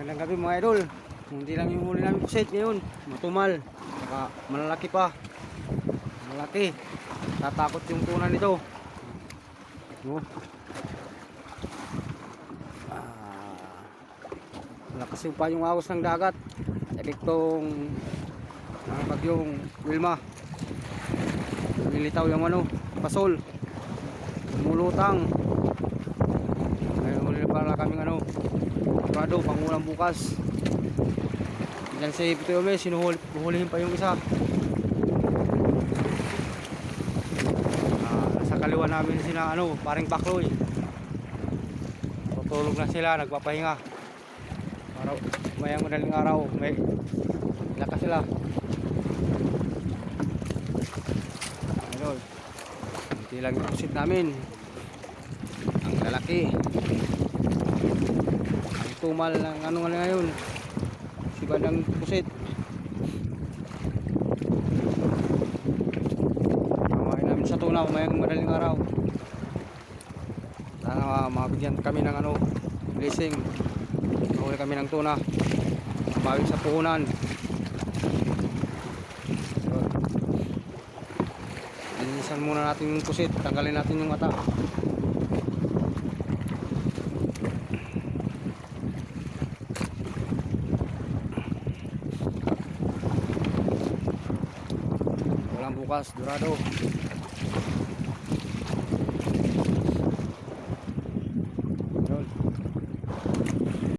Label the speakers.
Speaker 1: Magandang gabi mga idol. Hindi lang yung huli namin pusit ngayon. Matumal. Saka malalaki pa. Malaki. Tatakot yung tuna nito. No? Malakas pa yung awas ng dagat. Epektong ng bagyong Wilma. Nilitaw yung pasol. Lumulutang. Ngayon huli pala kaming Prado, pangulang bukas. Diyan si Pito Yome, sinuhulihin pa yung isa. Nasa kaliwa namin sila, paring Pakloy. Tutulog na sila, nagpapahinga. Para mayang madaling araw, may lakas sila. Ayun. Hindi lang yung pusit namin. Ang lalaki. Tumal ng ngayon si bandang pusit. Kamain namin sa tuna mayang madaling araw. Sana mabigyan kami ng blessing. Mahuli kami ng tuna mabawin sa puhunan. Linisan muna natin yung pusit, tanggalin natin yung mata. Bukas, Dorado.